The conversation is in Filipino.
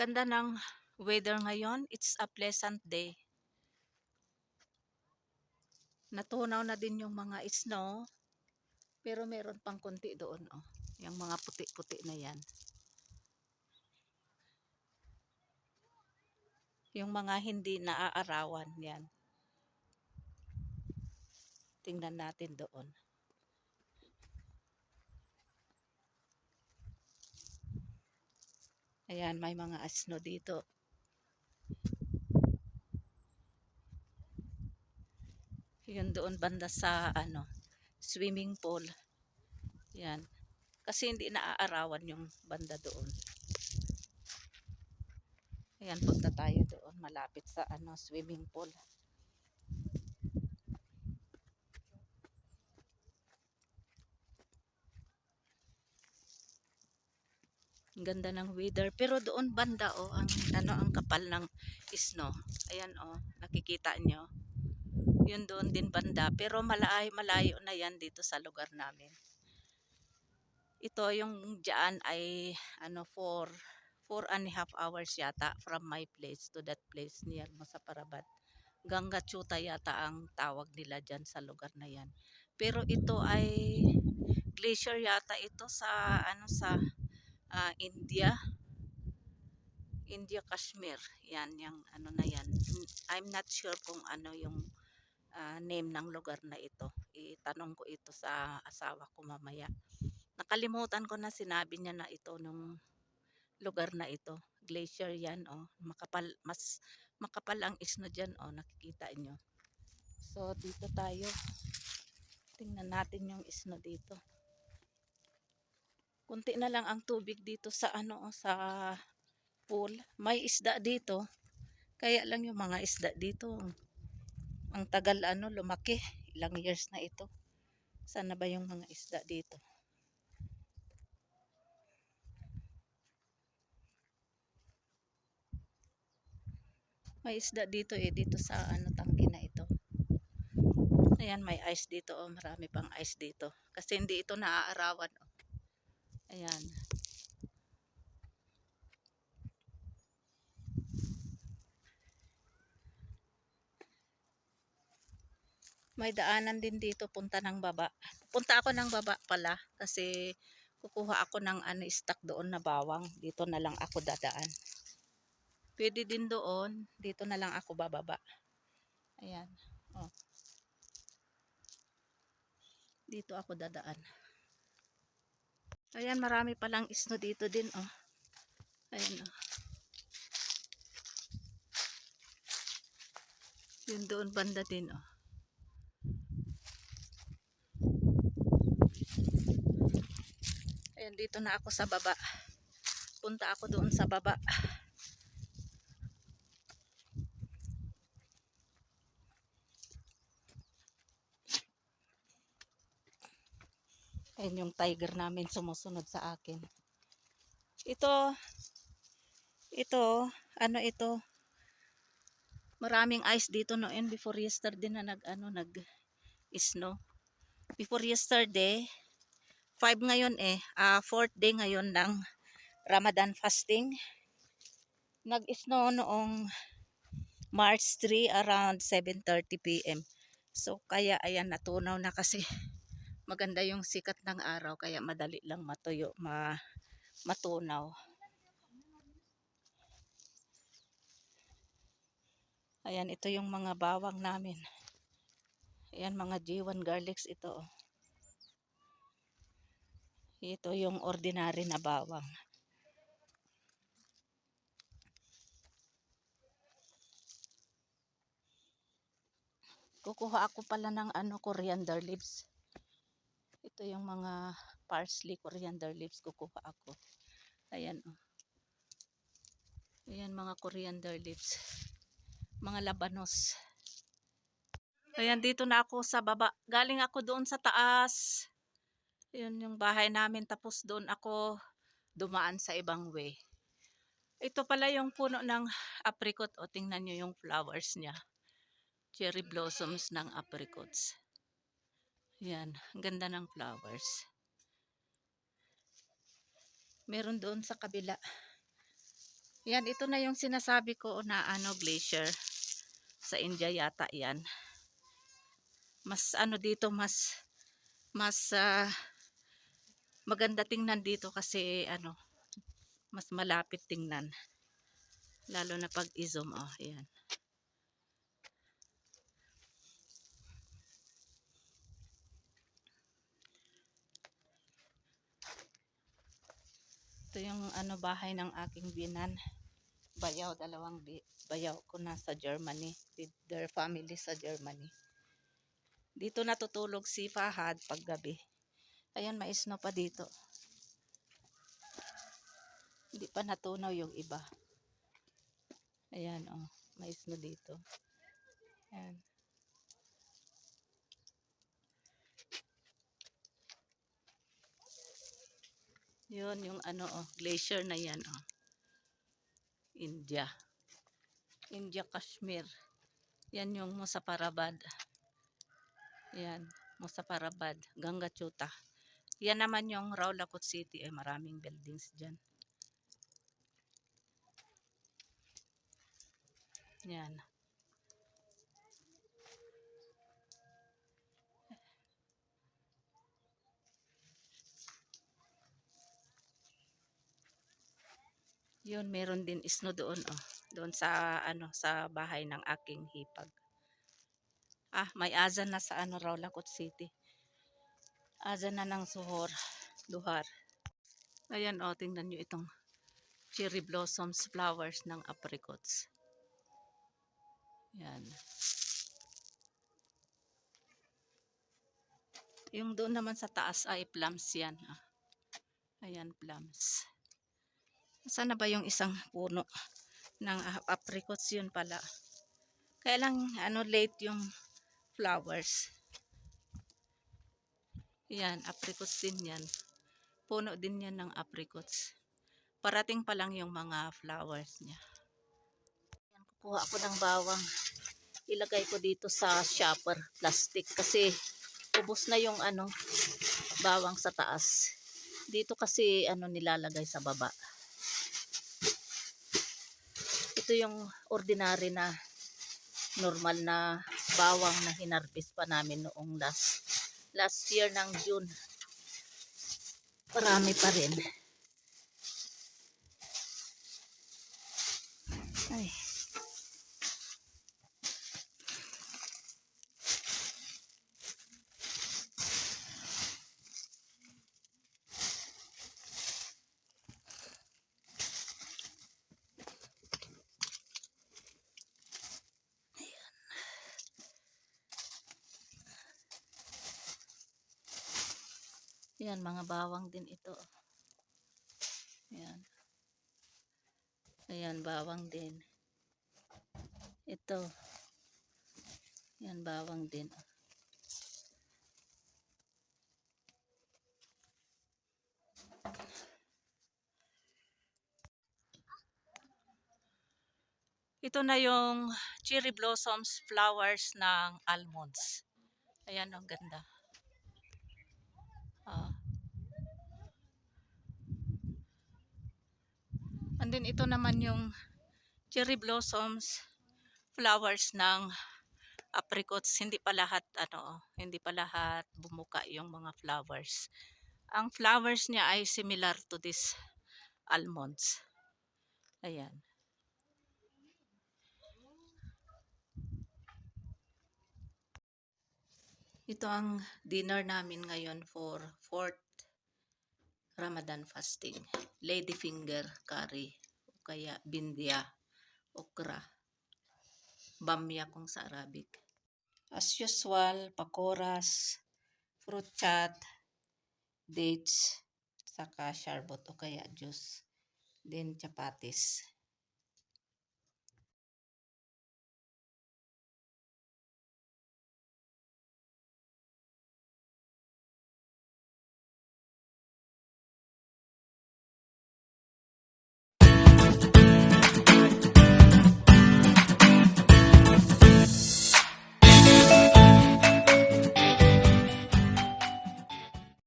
Ganda ng weather ngayon. It's a pleasant day. Natunaw na din yung mga snow. Pero meron pang konti doon. Oh. Yung mga puti-puti na yan. Yung mga hindi naaarawan yan. Tingnan natin doon. Ayan, may mga snow dito. Yun doon banda sa swimming pool. Yan. Kasi hindi naaarawan yung banda doon. Ayan, punta tayo doon malapit sa swimming pool. Ganda ng weather, pero doon banda ang kapal ng snow. Ayan nakikita nyo. Yun doon din banda, pero malayo na yan dito sa lugar namin. Ito yung diyan ay 4.5 hours yata from my place to that place near Masaparabat. Gangachuta yata ang tawag nila diyan sa lugar na yan. Pero ito ay glacier yata ito sa India Kashmir. Yan yung na yan. I'm not sure kung yung name ng lugar na ito. Itanong ko ito sa asawa ko mamaya. Nakalimutan ko na, sinabi niya na ito nung lugar na ito. Glacier yan makapal, mas makapal ang snow diyan nakikita nyo. So dito tayo. Tingnan natin yung snow dito. Kunti na lang ang tubig dito sa sa pool. May isda dito. Kaya lang yung mga isda dito ang tagal lumaki. Ilang years na ito. Sana ba yung mga isda dito? May isda dito dito sa tangke na ito. Ayan, may ice dito marami pang ice dito. Kasi hindi ito naaarawan Ayan. May daanan din dito punta ng baba. Punta ako ng baba pala kasi kukuha ako ng stock doon na bawang. Dito na lang ako dadaan. Pwede din doon. Dito na lang ako bababa. Ayan. Dito ako dadaan. Ayan, marami palang snow dito din Ayan Yun doon banda din Ayan, dito na ako sa baba. Punta ako doon sa baba. Ayan yung tiger namin sumusunod sa akin. Ito, ito. Maraming ice dito noon before yesterday na nag-snow. Before yesterday, 5 ngayon 4th day ngayon ng Ramadan fasting. Nag-snow noong March 3 around 7:30 PM. So kaya ayan, natunaw na kasi maganda yung sikat ng araw kaya madali lang matuyo, matunaw. Ayan, ito yung mga bawang namin. Ayan, mga G1 garlics ito Ito yung ordinary na bawang. Kukuha ako pala ng coriander leaves. Ito yung mga parsley, coriander leaves kukuha ako. Ayan Ayan, mga coriander leaves. Mga labanos. Ayan, dito na ako sa baba. Galing ako doon sa taas. Yun yung bahay namin. Tapos doon ako dumaan sa ibang way. Ito pala yung puno ng apricot. Tingnan nyo yung flowers niya. Cherry blossoms ng apricots. Yan, ang ganda ng flowers. Meron doon sa kabila. Yan, ito na yung sinasabi ko na ano, glacier. Sa India yata yan. Mas ano dito, mas maganda tingnan dito kasi ano, mas malapit tingnan. Lalo na pag i-zoom, oh, ayan. Ito yung ano, bahay ng aking binan. Bayaw, bayaw ko nasa Germany. With their family sa Germany. Dito natutulog si Fahad pag gabi. Ayan, mais snow pa dito. Hindi pa natunaw yung iba. Ayan, oh, mais snow dito. Ayan. Yun, yung ano, oh, glacier na yan, oh. India. India, Kashmir. Yan yung Muzaffarabad. Yan, Muzaffarabad, Gangachuta. Yan naman yung Rawalakot City. Eh, maraming buildings dyan. Yan. Yun, meron din snow doon, oh. Doon sa ano, sa bahay ng aking hipag. Ah, may azan na sa ano, Rawalakot City. Azan na ng Suhor, Duhar. Ayan, oh, tingnan nyo itong cherry blossoms flowers ng apricots. Yan. Yung doon naman sa taas ay plums yan. Ah. Ayan, plums. Saan na ba yung isang puno ng apricots? Yun pala. Kaya lang ano, late yung flowers. Yan, apricots din yan. Puno din yan ng apricots. Parating pa lang yung mga flowers niya. Yan, kukuha ako ng bawang. Ilagay ko dito sa shopper plastic kasi ubos na yung ano, bawang sa taas. Dito kasi ano nilalagay sa baba. Ito yung ordinary na normal na bawang na hinarvest pa namin noong last year ng June. Marami pa rin. Ay. Yan, mga bawang din ito. Yan. Ayan, bawang din. Ito. Yan, bawang din. Ito na yung cherry blossoms flowers ng almonds. Ayan, ang ganda. And then ito naman yung cherry blossoms flowers ng apricots. Hindi pa lahat ano, hindi pa lahat bumuka yung mga flowers. Ang flowers niya ay similar to this almonds. Ayan. Ito ang dinner namin ngayon for 4th Ramadan fasting. Lady finger curry o kaya bindia, okra, bamya kung sa Arabic. As usual, pakoras, fruit chat, dates, saka sharbot o kaya juice. Then chapatis.